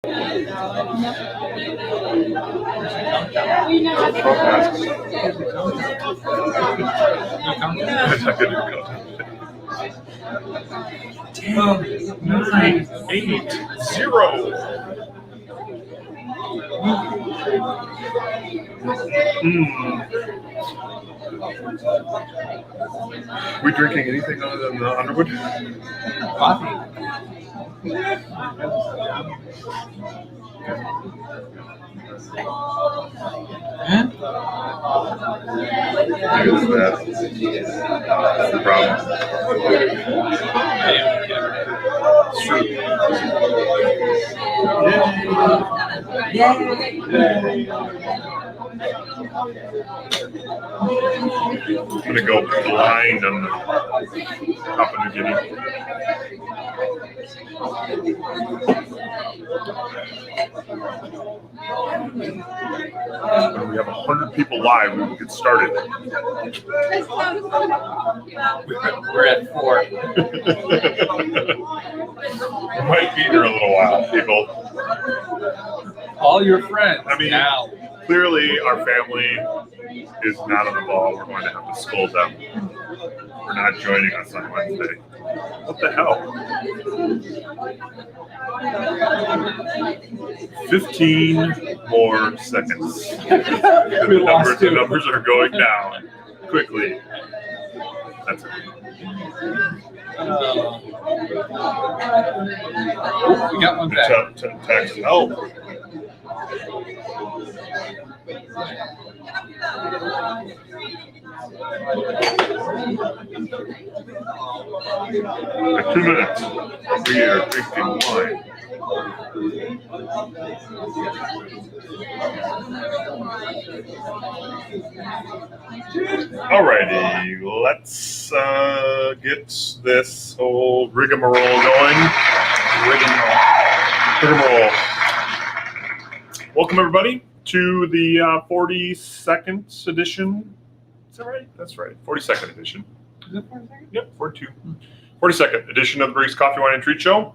That's not good. 10, 9, 8, 0. We drinking anything other than the Underwood? Coffee. That's the problem. It's true. I'm gonna go blind on Papua New Guinea. When we have 100 people live, we will get started. We're at 4. We might be here a little while, people. All your friends. I mean, now. Clearly our family is not on the ball. We're going to have to scold them. We're not joining us on Wednesday. What the hell? 15 more seconds. The numbers are going down quickly. That's it. We got one back. Text help. In 2 minutes, we are drinking wine. Alrighty, let's get this whole rigmarole going. Rigmarole. Welcome everybody to the 42nd edition. Is that right? That's right. 42nd edition. Is it 42nd? Yep, 42. 42nd edition of the Barriques Coffee, Wine, and Treat Show.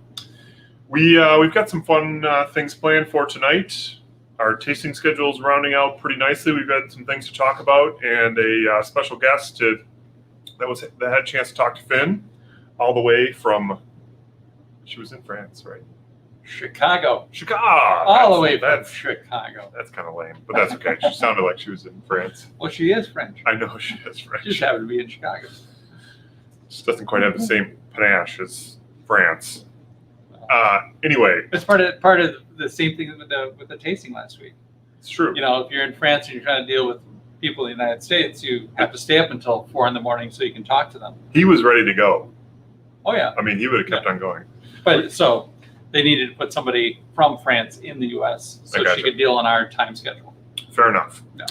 We've got some fun things planned for tonight. Our tasting schedule is rounding out pretty nicely. We've got some things to talk about, and a special guest that had a chance to talk to Finn, all the way from. She was in France, right? Chicago. All the way from Chicago. That's kind of lame, but that's okay. She sounded like she was in France. Well, she is French. I know she is French. She just happened to be in Chicago. She doesn't quite have the same panache as France. Anyway, it's part of the same thing with the tasting last week. It's true. You know, if you're in France and you're trying to deal with people in the United States, you have to stay up until 4 a.m. so you can talk to them. He was ready to go. Oh yeah. I mean, he would have kept on going. But so they needed to put somebody from France in the U.S. so she could deal on our time schedule. Fair enough. Yeah.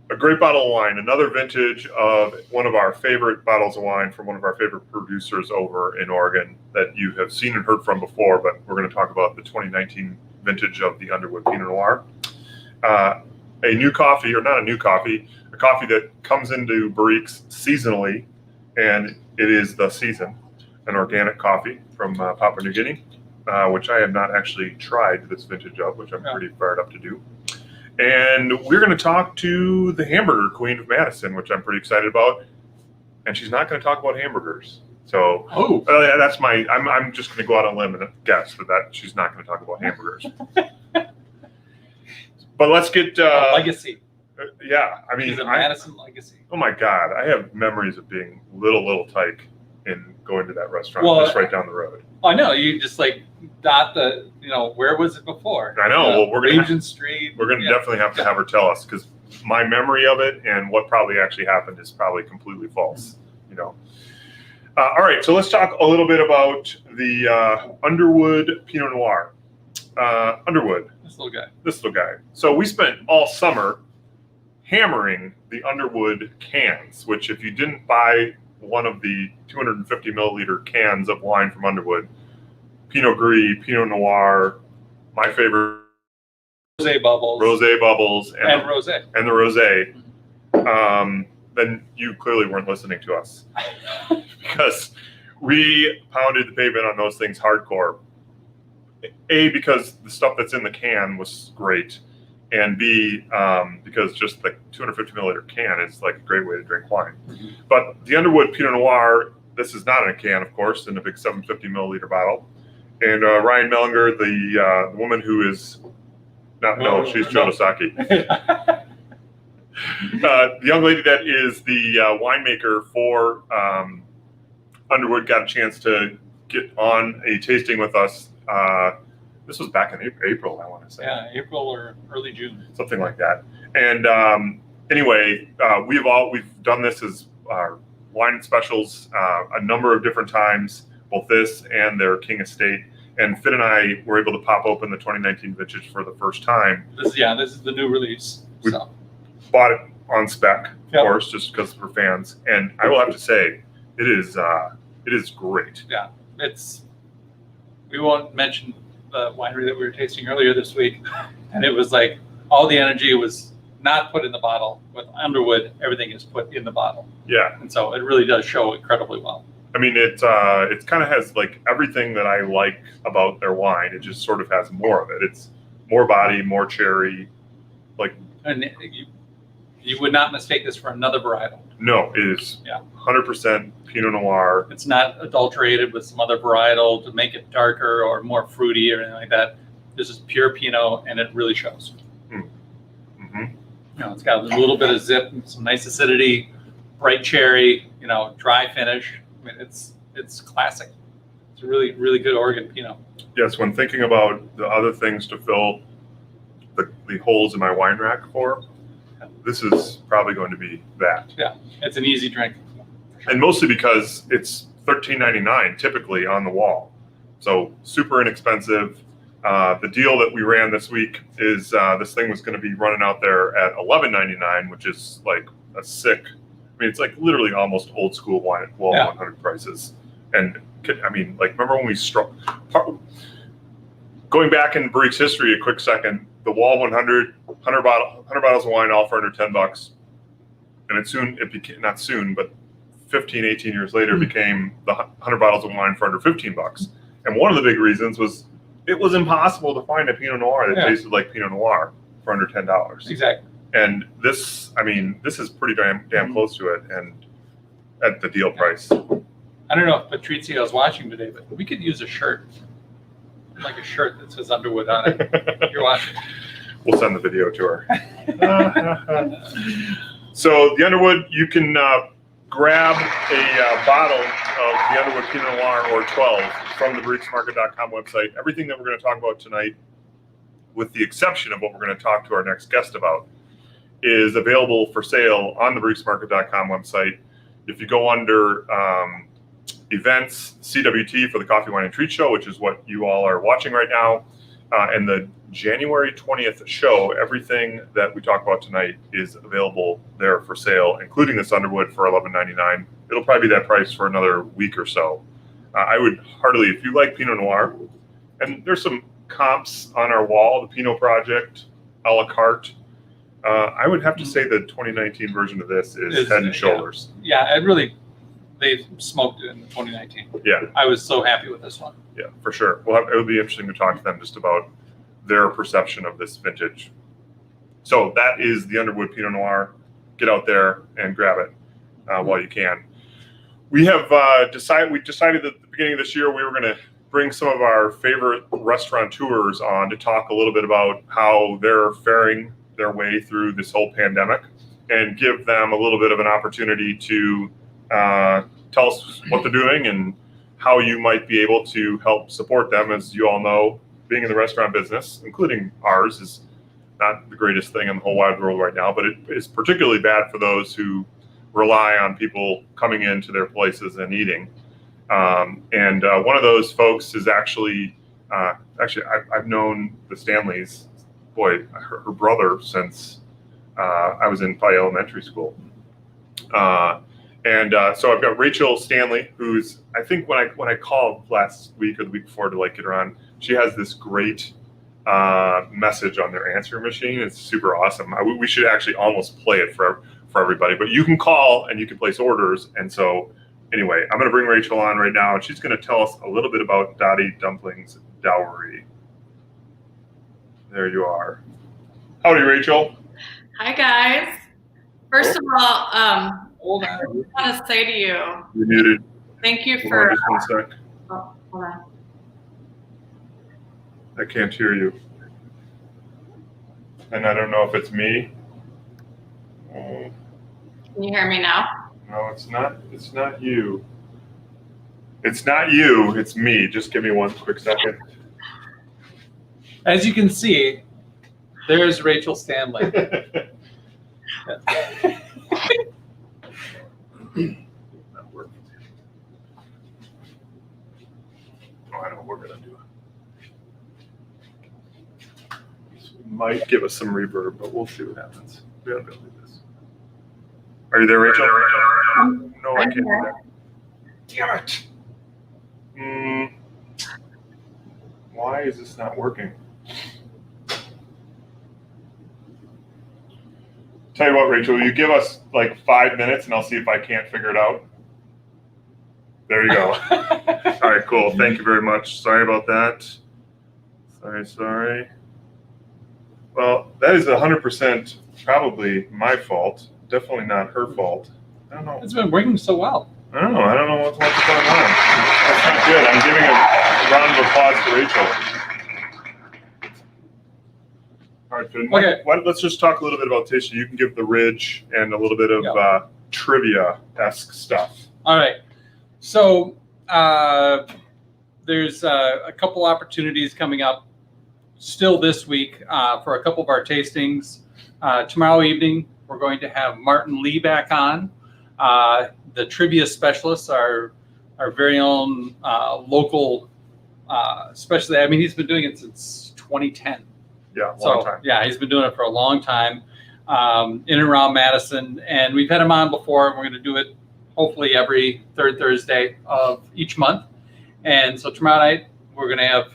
A great bottle of wine, another vintage of one of our favorite bottles of wine from one of our favorite producers over in Oregon that you have seen and heard from before, but we're going to talk about the 2019 vintage of the Underwood Pinot Noir. A new coffee, or not a new coffee, a coffee that comes into Barriques seasonally, and it is the season, an organic coffee from Papua New Guinea, which I have not actually tried this vintage of, which I'm pretty fired up to do. And we're going to talk to the hamburger queen of Madison, which I'm pretty excited about. And she's not going to talk about hamburgers. So that's I'm just going to go out on a limb and guess that she's not going to talk about hamburgers. But let's get legacy. Yeah, I mean, she's a Madison legacy. Oh my God, I have memories of being little tyke and going to that restaurant just right down the road. I know, you just like dot the, where was it before? I know. Well, we're going Regent Street. We're going to definitely have to have her tell us, because my memory of it and what probably actually happened is probably completely false. All right, so let's talk a little bit about the Underwood Pinot Noir. Underwood. This little guy. So we spent all summer hammering the Underwood cans, which if you didn't buy one of the 250 milliliter cans of wine from Underwood, Pinot Gris, Pinot Noir, my favorite, Rosé bubbles, and the rosé, then you clearly weren't listening to us, because we pounded the pavement on those things hardcore. A, because the stuff that's in the can was great, and B, because just the 250 milliliter can is like a great way to drink wine. Mm-hmm. But the Underwood Pinot Noir, this is not in a can, of course, in a big 750 milliliter bottle. And Ryan Mellinger, the woman who is she's Chodosaki. The young lady that is the winemaker for Underwood got a chance to get on a tasting with us. This was back in April, I want to say. Yeah, April or early June. Something like that. And anyway, we've done this as our wine specials a number of different times, both this and their King Estate. And Finn and I were able to pop open the 2019 vintage for the first time. This is the new release. We bought it on spec, of Yep. course, just because we're fans. And I will have to say, it is great. Yeah, we won't mention the winery that we were tasting earlier this week, and it was like all the energy was not put in the bottle. With Underwood, everything is put in the bottle. Yeah. And so it really does show incredibly well. I mean, it kind of has like everything that I like about their wine. It just sort of has more of it. It's more body, more cherry. And you would not mistake this for another varietal. No, it is 100% Pinot Noir. It's not adulterated with some other varietal to make it darker or more fruity or anything like that. This is pure Pinot, and it really shows. Mm-hmm. It's got a little bit of zip, some nice acidity, bright cherry, dry finish. I mean, it's classic. It's a really, really good Oregon Pinot. Yes, when thinking about the other things to fill the holes in my wine rack for, this is probably going to be that. Yeah, it's an easy drink. And mostly because it's $13.99 typically on the wall. So super inexpensive. The deal that we ran this week is this thing was going to be running out there at $11.99, which is like a sick. I mean, it's like literally almost old school wine wall 100 prices. And I mean, like, remember when we going back in Barriques history a quick second, the Wall 100 bottles of wine all for under $10. And it became, not soon, but 15, 18 years later, became the 100 bottles of wine for under $15. And one of the big reasons was it was impossible to find a Pinot Noir that tasted like Pinot Noir for under $10. Exactly. And this is pretty damn close to it, and at the deal price. I don't know if Patrizio is watching today, but we could use a shirt, like a shirt that says Underwood on it. If you're watching. We'll send the video to her. So the Underwood, you can grab a bottle of the Underwood Pinot Noir or 12 from the barriquesmarket.com website. Everything that we're going to talk about tonight, with the exception of what we're going to talk to our next guest about, is available for sale on the barriquesmarket.com website. If you go under events, CWT for the Coffee, Wine, and Treat Show, which is what you all are watching right now, and the January 20th show, everything that we talk about tonight is available there for sale, including this Underwood for $11.99. It'll probably be that price for another week or so. I would heartily, if you like Pinot Noir, and there's some comps on our wall, the Pinot Project, a la carte. I would have to say the 2019 version of this is head and shoulders. Yeah, it really, they smoked it in 2019. Yeah. I was so happy with this one. Yeah, for sure. It would be interesting to talk to them just about their perception of this vintage. So that is the Underwood Pinot Noir. Get out there and grab it while you can. We have decided at the beginning of this year we were going to bring some of our favorite restaurateurs on to talk a little bit about how they're faring their way through this whole pandemic, and give them a little bit of an opportunity to tell us what they're doing and how you might be able to help support them. As you all know, being in the restaurant business, including ours, is not the greatest thing in the whole wide world right now, but it is particularly bad for those who rely on people coming into their places and eating. And one of those folks is actually I've known the Stanleys, her brother, since I was in Pi Elementary School. So I've got Rachael Stanley, who's, I think when I called last week or the week before to get her on, she has this great message on their answering machine. It's super awesome. We should actually almost play it for everybody, but you can call and you can place orders. And so anyway, I'm going to bring Rachael on right now, and she's going to tell us a little bit about Dotty Dumplings Dowry. There you are. Howdy, Rachel. Hi, guys. First of all, Hold on. I just want to say to you, You're muted. thank you Hold for. on just 1 sec. Oh, hold on. I can't hear you. And I don't know if it's me. Can you hear me now? No, it's not. It's not you. It's not you. It's me. Just give me 1 quick second. As you can see, there's Rachael Stanley. Not working. Oh, I know what we're gonna do. This might give us some reverb, but we'll see what happens. We gotta be able to do this. Are you there, Rachel? No, I can't do that. Damn it. Why is this not working? Tell you what, Rachel, you give us like 5 minutes and I'll see if I can't figure it out. There you go. All right, cool. Thank you very much. Sorry about that. Sorry. Well, that is 100% probably my fault. Definitely not her fault. I don't know. It's been working so well. I don't know what's going on. That's not good. I'm giving a round of applause to Rachel. All right, Finn. Okay. Let's just talk a little bit about tasting. You can give the ridge and a little bit of trivia-esque stuff. All right. So there's a couple opportunities coming up still this week for a couple of our tastings. Tomorrow evening, we're going to have Martin Lee back on. The trivia specialists are our very own local specialist. I mean, he's been doing it since 2010. Yeah, long time. Yeah, he's been doing it for a long time in and around Madison. And we've had him on before. And we're going to do it hopefully every third Thursday of each month. And so tomorrow night, we're going to have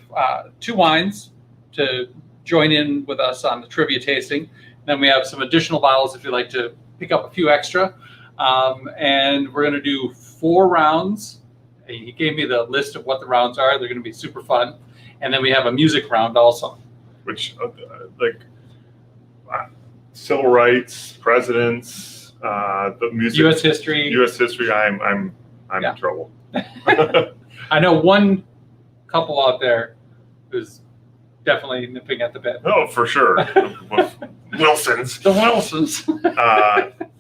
2 wines to join in with us on the trivia tasting. Then we have some additional bottles if you'd like to pick up a few extra. And we're going to do 4 rounds. He gave me the list of what the rounds are. They're going to be super fun. And then we have a music round also. Which, civil rights, presidents, the music, U.S. history. I'm in trouble. I know one couple out there who's definitely nipping at the bit. Oh, for sure. Wilsons. The Wilsons.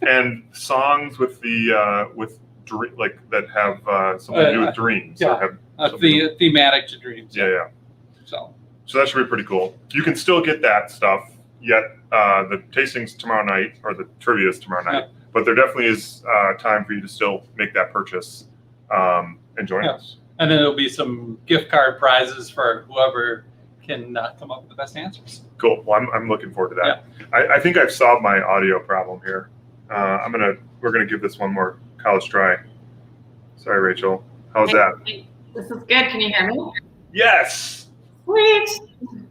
And songs with that have something to do with dreams. Yeah. Thematic to dreams. Yeah. So that should be pretty cool. You can still get that stuff, yet the tastings tomorrow night, or the trivia is tomorrow night, but there definitely is time for you to still make that purchase and join us. And then there'll be some gift card prizes for whoever can come up with the best answers. Cool. Well, I'm looking forward to that. Yeah. I think I've solved my audio problem here. We're gonna give this one more college try. Sorry, Rachel. How's that? This is good. Can you hear me? Yes. Sweet.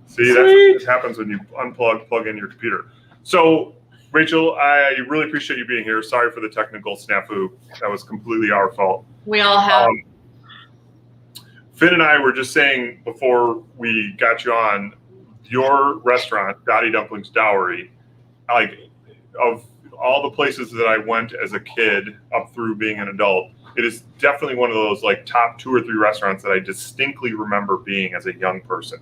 See, that's what happens when you plug in your computer. So, Rachel, I really appreciate you being here. Sorry for the technical snafu. That was completely our fault. We all have. Finn and I were just saying before we got you on, your restaurant, Dotty Dumplings Dowry, like, of all the places that I went as a kid up through being an adult, it is definitely one of those like top 2 or 3 restaurants that I distinctly remember being as a young person.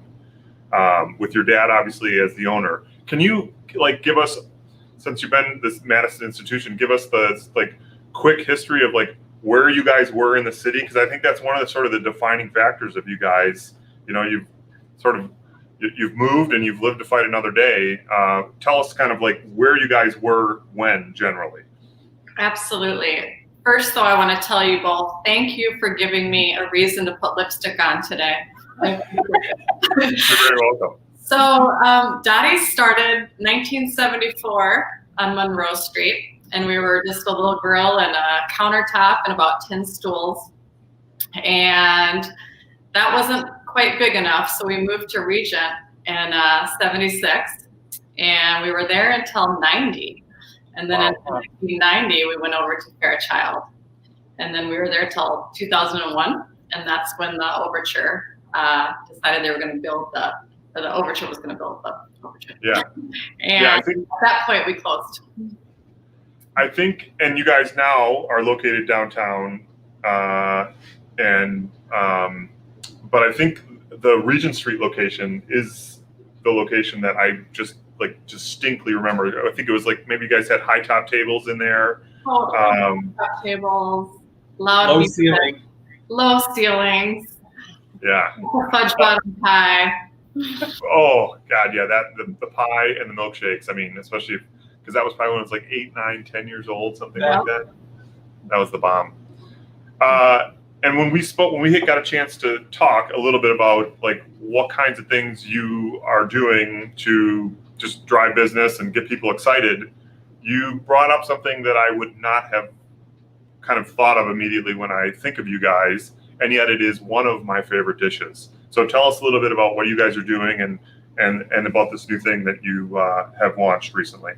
With your dad, obviously, as the owner. Can you give us, since you've been this Madison institution, give us the quick history of where you guys were in the city? Because I think that's one of the sort of the defining factors of you guys. You know, you've moved and you've lived to fight another day. Tell us kind of where you guys were when generally. Absolutely. First, though, I want to tell you both, thank you for giving me a reason to put lipstick on today. You're very welcome. So Dotty started 1974 on Monroe Street, and we were just a little grill and a countertop and about 10 stools. And that wasn't quite big enough, so we moved to Regent in 76, and we were there until 90. And then in 1990, we went over to Fairchild. And then we were there till 2001, and that's when the Overture decided they were going to build the the Overture was going to build the Overture. Yeah. And Yeah, I think at that point we closed. and you guys now are located downtown, but I think the Regent Street location is the location that I just distinctly remember. I think it was like maybe you guys had high top tables in there. Top tables, loud Low music, ceiling. low ceilings, Yeah. fudge bottom pie. Oh God, yeah. The pie and the milkshakes. I mean, especially because that was probably when it was like 8, 9, 10 years old, something like that. That was the bomb. And when we got a chance to talk a little bit about like what kinds of things you are doing to just drive business and get people excited, you brought up something that I would not have kind of thought of immediately when I think of you guys, and yet it is one of my favorite dishes. So tell us a little bit about what you guys are doing and about this new thing that you have launched recently.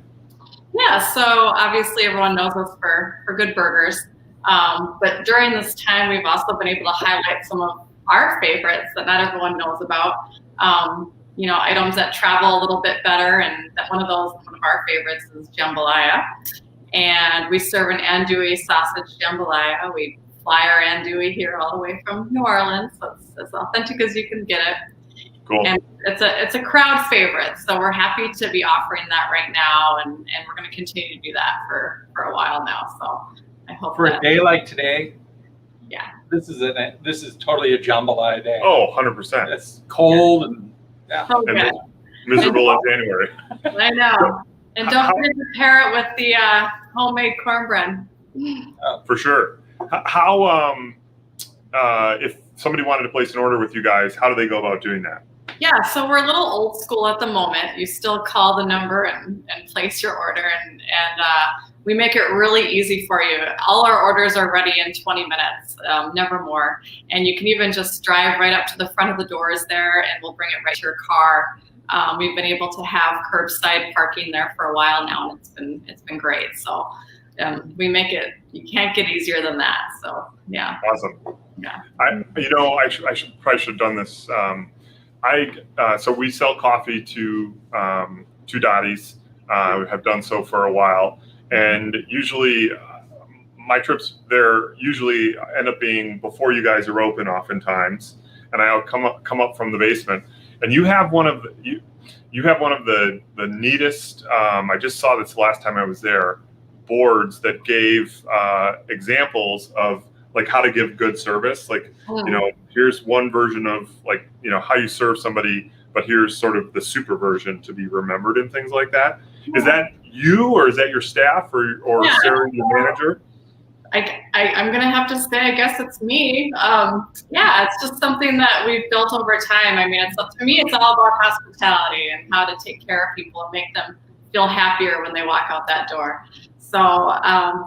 Yeah, so obviously everyone knows us for good burgers. But during this time, we've also been able to highlight some of our favorites that not everyone knows about. Items that travel a little bit better, and one of our favorites is jambalaya. And we serve an andouille sausage jambalaya. We fly our andouille here all the way from New Orleans, so it's as authentic as you can get it. Cool. And it's a crowd favorite, so we're happy to be offering that right now, and we're going to continue to do that for a while now. So I hope For a day like today, yeah, this is totally a jambalaya day. Oh, 100%. It's cold and so And good. miserable in January. I know. And don't forget to pair it with the homemade cornbread. For sure. How if somebody wanted to place an order with you guys, how do they go about doing that? Yeah, so we're a little old school at the moment. You still call the number and place your order, and we make it really easy for you. All our orders are ready in 20 minutes, never more. And you can even just drive right up to the front of the doors there, and we'll bring it right to your car. We've been able to have curbside parking there for a while now, and it's been great. So we make it, you can't get easier than that. So yeah. Awesome. Yeah. I should have done this. So we sell coffee to Dotties. We have done so for a while, and usually my trips there usually end up being before you guys are open, oftentimes, and I'll come up from the basement, and you have one of the neatest. I just saw this last time I was there. Boards that gave examples of like how to give good service. Like, here's one version of like, how you serve somebody, but here's sort of the super version to be remembered and things like that. Is that you, or is that your staff, or Yeah. Sarah, your manager? I'm going to have to say, I guess it's me. It's just something that we've built over time. I mean, to me, it's all about hospitality and how to take care of people and make them feel happier when they walk out that door. So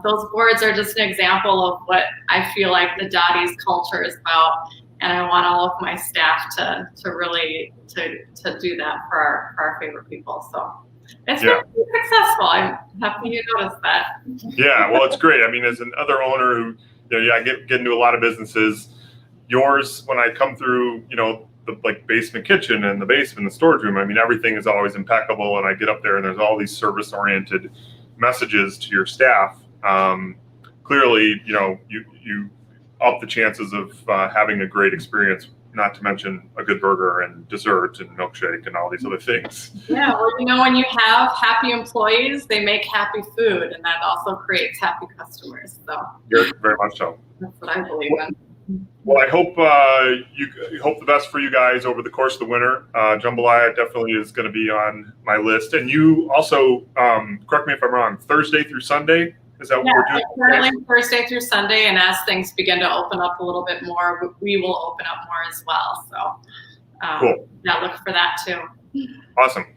those boards are just an example of what I feel like the Dotties culture is about, and I want all of my staff to really do that for our favorite people. So it's been successful. I'm happy you noticed that. Yeah, well, it's great. I mean, as another owner who, I get into a lot of businesses. Yours, when I come through, the like basement kitchen and the basement, the storage room. I mean, everything is always impeccable, and I get up there and there's all these service-oriented messages to your staff. Clearly, you up the chances of having a great experience, not to mention a good burger and dessert and milkshake and all these other things. Yeah, well, when you have happy employees, they make happy food, and that also creates happy customers. So Very much so. that's what I believe in. Well, I hope you hope the best for you guys over the course of the winter. Jambalaya definitely is going to be on my list. And you also, correct me if I'm wrong, Thursday through Sunday? Is that what we're doing? Currently Thursday through Sunday, and as things begin to open up a little bit more, we will open up more as well. So cool. Yeah, look for that too. Awesome.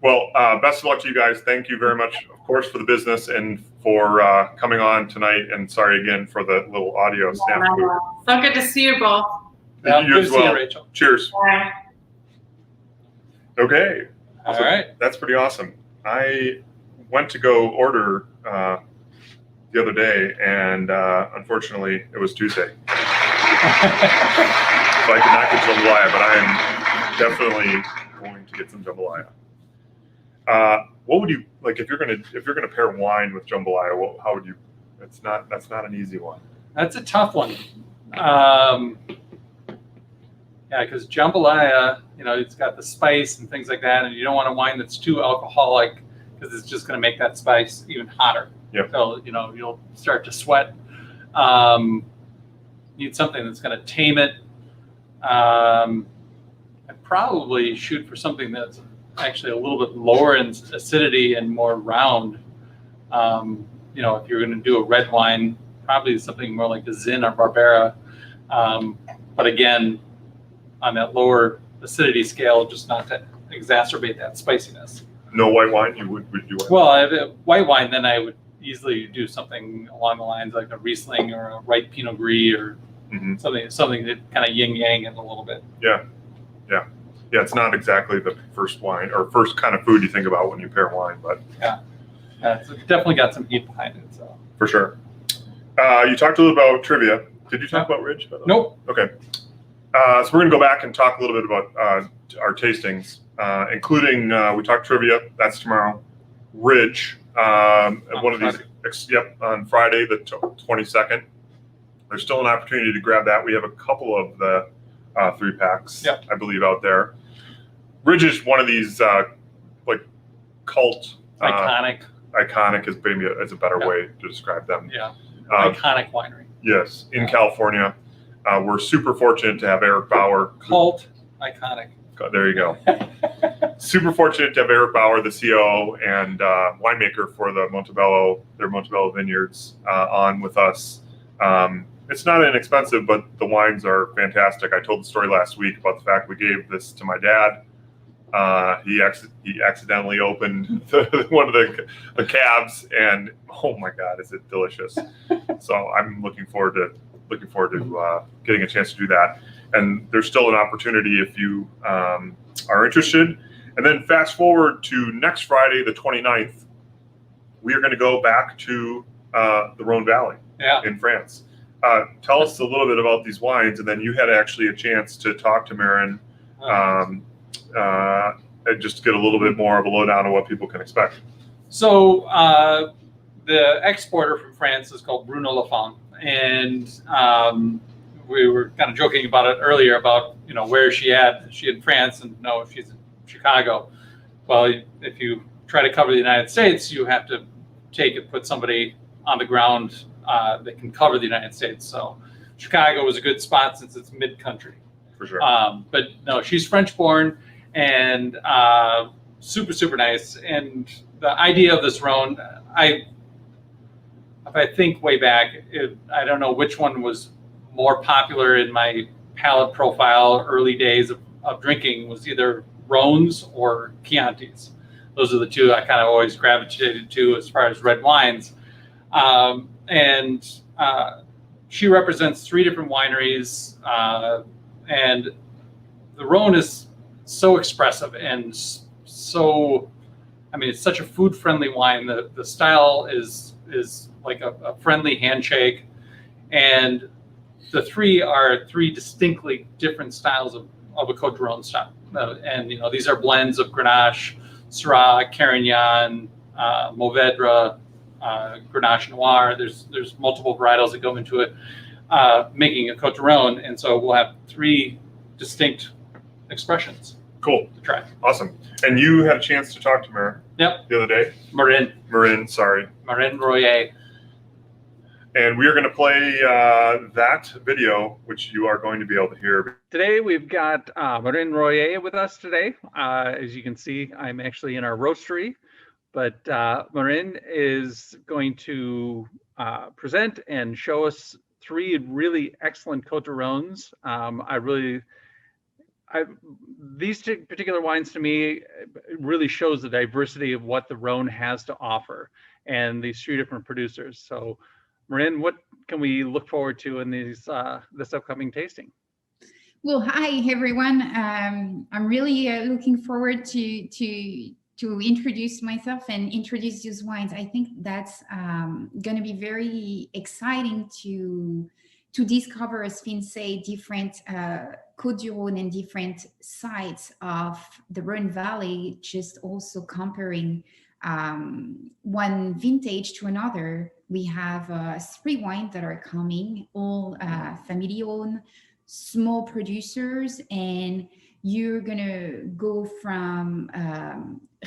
Well, best of luck to you guys. Thank you very much, of course, for the business and for coming on tonight. And sorry again for the little audio snafu. So good to see you both. You as good to see you, well. Rachel. Cheers. Bye. Okay. All right. That's pretty awesome. I went to go order the other day, and unfortunately, it was Tuesday. So I could not get jambalaya, but I am definitely going to get some jambalaya. What would you like if you're gonna pair wine with jambalaya? How would you? That's not an easy one. That's a tough one. Yeah, because jambalaya, it's got the spice and things like that, and you don't want a wine that's too alcoholic because it's just going to make that spice even hotter. Yep. So you'll start to sweat. Need something that's going to tame it. I'd probably shoot for something that's actually a little bit lower in acidity and more round. If you're going to do a red wine, probably something more like the Zin or Barbera. But again, on that lower acidity scale, just not to exacerbate that spiciness. No white wine? You would do white Well, if white wine, then I would easily do something along the lines like a Riesling or a Ripe Pinot Gris or something that kind of yin-yang it a little bit. Yeah. It's not exactly the first wine or first kind of food you think about when you pair wine, but yeah, it's definitely got some heat behind it. So for sure. You talked a little about trivia. Did you talk about Ridge? Nope. Okay. So we're going to go back and talk a little bit about our tastings, including we talked trivia. That's tomorrow. Ridge, one of these. Yep, on Friday the 22nd. There's still an opportunity to grab that. We have a couple of the 3-packs, I believe, out there. Ridge is one of these like cult iconic. Iconic is maybe is a better way to describe them. Yeah, iconic winery. Yes, in California. We're super fortunate to have Eric Bauer. Cult iconic. There you go. Super fortunate to have Eric Bauer, the CEO and winemaker for the their Montebello vineyards, on with us. It's not inexpensive, but the wines are fantastic. I told the story last week about the fact we gave this to my dad. He accidentally opened one of the cabs, and oh my God, is it delicious! So I'm looking forward to getting a chance to do that. And there's still an opportunity if you are interested. And then fast forward to next Friday, the 29th, we are going to go back to the Rhone Valley in France. Tell us a little bit about these wines, and then you had actually a chance to talk to Marin and just get a little bit more of a lowdown on what people can expect. So the exporter from France is called Bruno Lafont, and we were kind of joking about it earlier about where is she at? Is she in France? And no, she's in Chicago. Well, if you try to cover the United States, you have to put somebody on the ground that can cover the United States. So Chicago was a good spot since it's mid-country. For sure. But no, she's French-born and super, super nice. And the idea of this Rhone, if I think way back, I don't know which one was more popular in my palate profile early days of drinking, was either Rhones or Chiantis. Those are the two I kind of always gravitated to as far as red wines. And she represents 3 different wineries, and the Rhone is so expressive and so, it's such a food-friendly wine. The style is like a friendly handshake, and the 3 are 3 distinctly different styles of a Côte du Rhone style. And these are blends of Grenache, Syrah, Carignan, Mourvèdre, Grenache Noir. There's multiple varietals that go into it, making a Côte du Rhone, and so we'll have 3 distinct expressions. Cool. To try. Awesome. And you had a chance to talk to Marin. Yep. The other day. Marin, sorry. Marin Royer. And we are going to play that video, which you are going to be able to hear. Today we've got Marin Royer with us today. As you can see, I'm actually in our roastery, but Marin is going to present and show us 3 really excellent Côte du Rhones. These 2 particular wines to me really shows the diversity of what the Rhone has to offer, and these 3 different producers. So Marin, what can we look forward to in this upcoming tasting? Well, hi everyone. I'm really looking forward to introduce myself and introduce these wines. I think that's going to be very exciting to to discover, as Finn said, different Côte du Rhône and different sides of the Rhone Valley, just also comparing one vintage to another. We have 3 wines that are coming, all family-owned, small producers, and you're gonna go from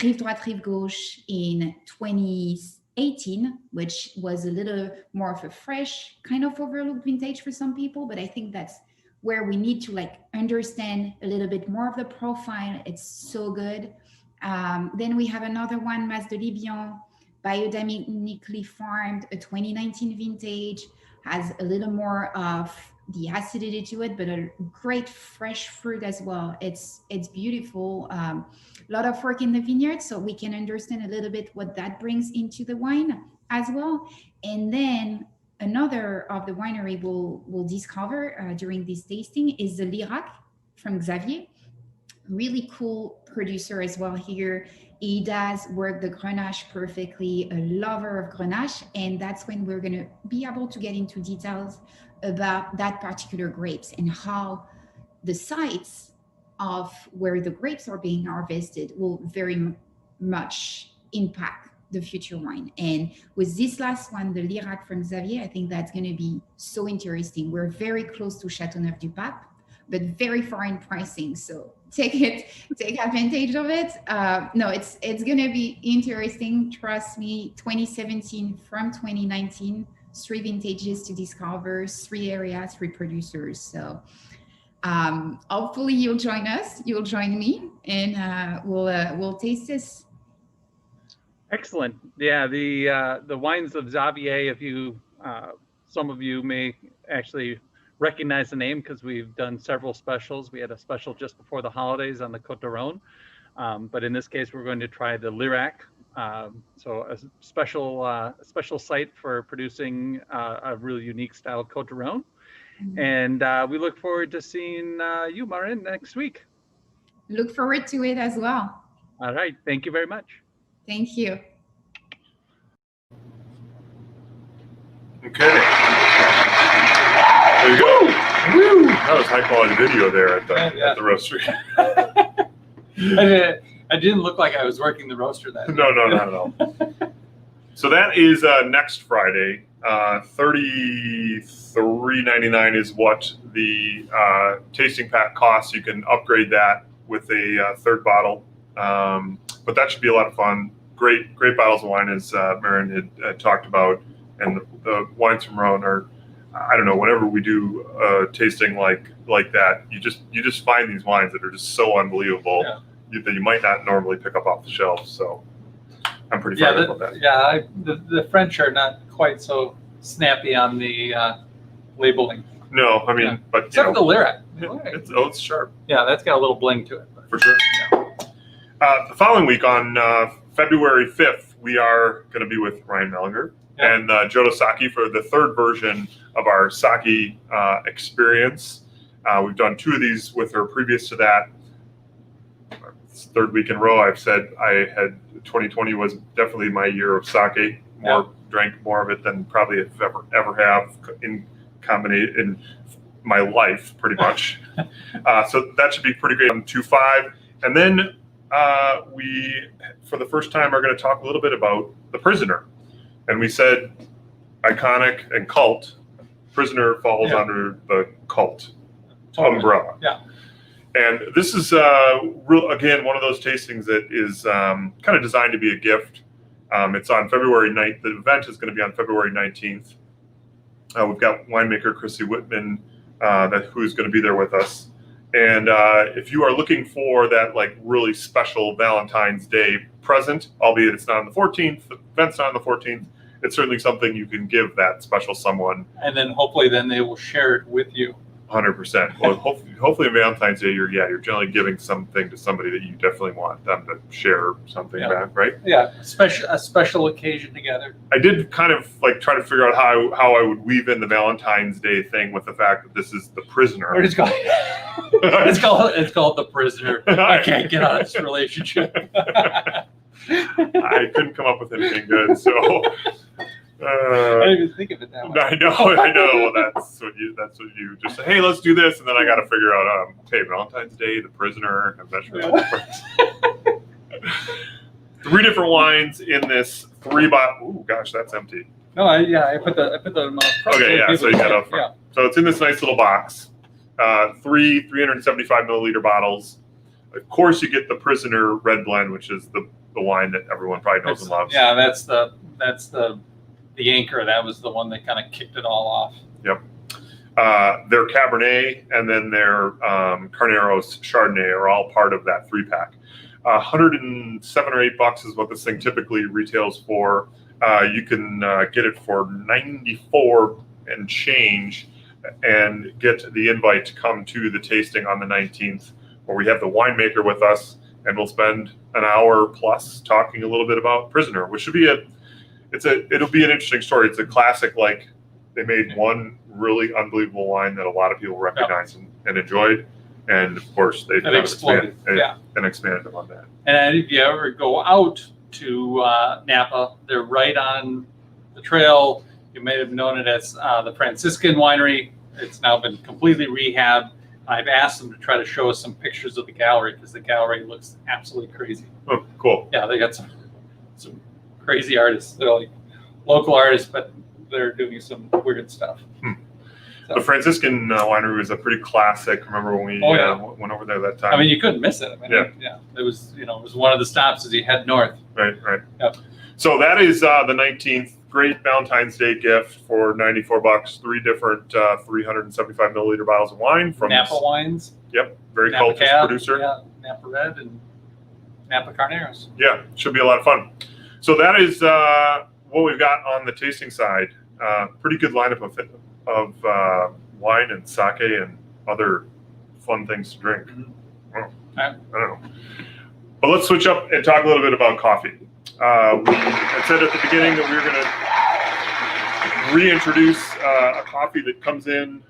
Rive Droite, Rive Gauche in 2018, which was a little more of a fresh, kind of overlooked vintage for some people, but I think that's where we need to like understand a little bit more of the profile. It's so good. Then we have another one, Mas de Libian, biodynamically farmed, a 2019 vintage, has a little more of the acidity to it, but a great fresh fruit as well. It's beautiful. A lot of work in the vineyard, so we can understand a little bit what that brings into the wine as well. And then another of the winery we'll discover during this tasting is the Lirac from Xavier. Really cool producer as well here. He does work the Grenache perfectly, a lover of Grenache, and that's when we're going to be able to get into details about that particular grapes and how the sites of where the grapes are being harvested will very much impact the future wine. And with this last one, the Lirac from Xavier, I think that's going to be so interesting. We're very close to Châteauneuf-du-Pape, but very far in pricing. So take advantage of it. No, it's going to be interesting. Trust me, 2017 from 2019, 3 vintages to discover, 3 areas, 3 producers. So hopefully you'll join us, you'll join me, and we'll taste this. Excellent. Yeah, the wines of Xavier, if you some of you may actually recognize the name because we've done several specials. We had a special just before the holidays on the Côte de Rhône, but in this case we're going to try the Lirac. So a special site for producing a really unique style Côte de Rhône. And we look forward to seeing you, Marin, next week. Look forward to it as well. All right. Thank you very much. Thank you. Okay. There you go. Woo! That was high quality video there at the roastery. I didn't look like I was working the roaster that day. No, not at all. So that is next Friday. $33.99 is what the tasting pack costs. You can upgrade that with a 3rd bottle. But that should be a lot of fun. Great bottles of wine, as Marin had talked about. And the wines from Rhone are, I don't know, whenever we do tasting like that, you just find these wines that are just so unbelievable that you might not normally pick up off the shelf. So I'm pretty fired up about that. Yeah, the French are not quite so snappy on the labeling. No, I mean, but except for the Lirac. It's sharp. Yeah, that's got a little bling to it. For sure. The following week on February 5th, we are going to be with Ryan Mellinger and Jodo Sake for the 3rd version of our sake experience. We've done 2 of these with her previous to that. It's 3rd week in a row. I've said 2020 was definitely my year of sake. Drank more of it than probably I've ever have in my life, pretty much. So that should be pretty great on 2-5. And then we, for the first time, are going to talk a little bit about The Prisoner. And we said iconic and cult. Prisoner falls under the cult umbrella. Yeah. And this is, again, one of those tastings that is kind of designed to be a gift. It's on February 9th. The event is going to be on February 19th. We've got winemaker Chrissy Whitman who's going to be there with us. And if you are looking for that like really special Valentine's Day present, albeit it's not on the 14th, the event's not on the 14th, it's certainly something you can give that special someone. And then hopefully then they will share it with you. 100%. Well, hopefully on Valentine's Day, you're generally giving something to somebody that you definitely want them to share something back, right? Yeah, a special occasion together. I did kind of like try to figure out how I would weave in the Valentine's Day thing with the fact that this is The Prisoner. It's called The Prisoner. I can't get out of this relationship. I couldn't come up with anything good, so didn't even think of it that way. I know. That's what you just say. Hey, let's do this, and then I got to figure out. Hey, Valentine's Day, The Prisoner, and three different wines in this 3-bottle. Ooh, gosh, that's empty. No, I put the Okay, yeah. So you got up front. So it's in this nice little box. 375 milliliter bottles. Of course, you get the Prisoner Red Blend, which is the wine that everyone probably knows and loves. Yeah, that's the anchor. That was the one that kind of kicked it all off. Yep. Their Cabernet and then their Carneros Chardonnay are all part of that 3-pack. $107 or $8 is what this thing typically retails for. You can get it for $94 and change, and get the invite to come to the tasting on the 19th, where we have the winemaker with us, and we'll spend an hour plus talking a little bit about Prisoner, which should be it'll be an interesting story. It's a classic. Like, they made one really unbelievable wine that a lot of people recognize and enjoyed, and of course they've exploded. And expanded upon that. And if you ever go out to Napa, they're right on the trail. You may have known it as the Franciscan Winery. It's now been completely rehabbed. I've asked them to try to show us some pictures of the gallery, because the gallery looks absolutely crazy. Oh, cool. Yeah, they got some crazy artists. They're like local artists, but they're doing some weird stuff. So, the Franciscan Winery was a pretty classic. Remember when we went over there that time? I mean, you couldn't miss it. I mean, it was it was one of the stops as you head north. Right. Yep. So that is the 19th. Great Valentine's Day gift for $94. 3 different 375 milliliter bottles of wine from Napa Wines. Yep, very Napa cultured Cab, producer. Yeah, Napa Red and Napa Carneros. Yeah, should be a lot of fun. So that is what we've got on the tasting side. Pretty good lineup of wine and sake and other fun things to drink. Mm-hmm. I don't know. But let's switch up and talk a little bit about coffee. I said at the beginning that we were going to reintroduce a coffee that comes in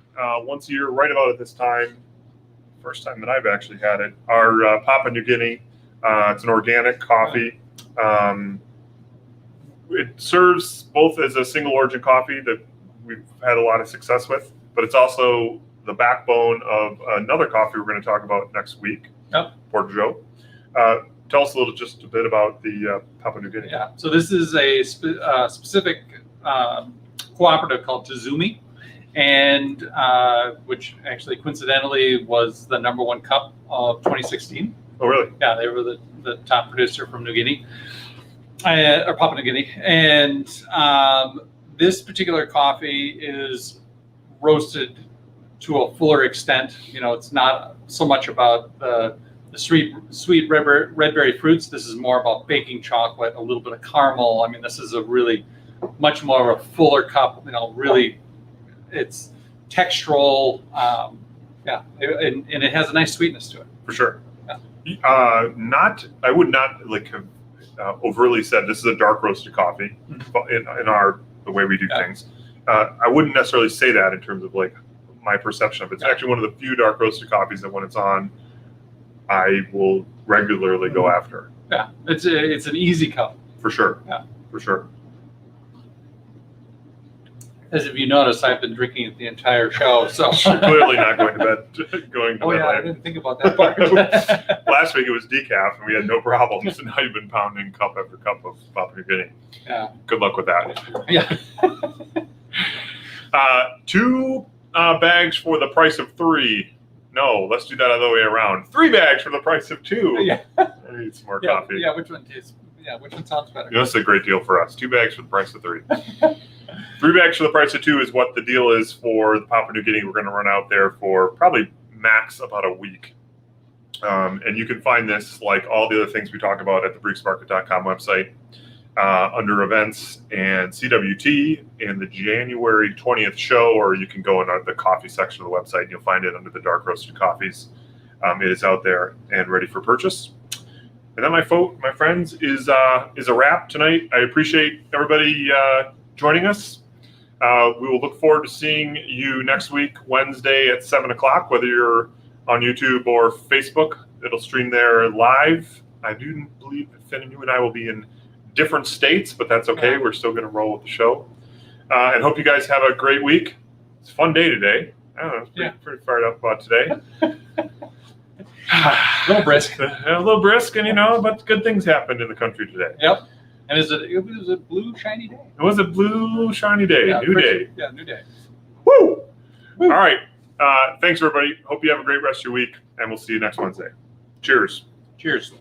once a year, right about at this time. First time that I've actually had it. Our Papua New Guinea. It's an organic coffee. It serves both as a single origin coffee that we've had a lot of success with, but it's also the backbone of another coffee we're going to talk about next week, Port Joe. Tell us just a bit about the Papua New Guinea. Yeah, so this is a specific cooperative called Tazumi, and which actually coincidentally was the #1 cup of 2016. Oh, really? Yeah, they were the top producer from New Guinea, or Papua New Guinea. And this particular coffee is roasted to a fuller extent. It's not so much about the sweet red berry fruits. This is more about baking chocolate, a little bit of caramel. I mean, this is a really much more of a fuller cup. Really, it's textural. And it has a nice sweetness to it. For sure. Yeah. I would not have overtly said this is a dark roasted coffee in the way we do things. I wouldn't necessarily say that in terms of my perception of it. It's actually one of the few dark roasted coffees that when it's on, I will regularly go after. Yeah, it's an easy cup. For sure. Yeah. For sure. As if you notice, I've been drinking it the entire show. So clearly not going to bed. I didn't think about that part. Last week it was decaf and we had no problems. And now you've been pounding cup after cup of Papua New Guinea. Yeah. Good luck with that. Yeah. 2 bags for the price of 3. No, let's do that other way around. 3 bags for the price of 2. Yeah. I need some more coffee. Yeah, which one sounds better? That's a great deal for us. 2 bags for the price of 3. 3 bags for the price of 2 is what the deal is for the Papua New Guinea. We're going to run out there for probably max about a week. And you can find this, like all the other things we talk about, at the barriquesmarket.com website under events and CWT in the January 20th show, or you can go in the coffee section of the website and you'll find it under the dark roasted coffees. It is out there and ready for purchase. And that, my friends, is a wrap tonight. I appreciate everybody joining us. We will look forward to seeing you next week, Wednesday at 7 o'clock, whether you're on YouTube or Facebook. It'll stream there live. I do believe that Finn and you and I will be in different states, but that's okay. We're still going to roll with the show. And hope you guys have a great week. It's a fun day today. I don't know, pretty fired up about today. A little brisk. A little brisk, and but good things happened in the country today. Yep. And it was a blue shiny day. It was a blue shiny day, Yeah, new day. Yeah, new day. Woo! All right. Thanks, everybody. Hope you have a great rest of your week, and we'll see you next Wednesday. Cheers. Cheers.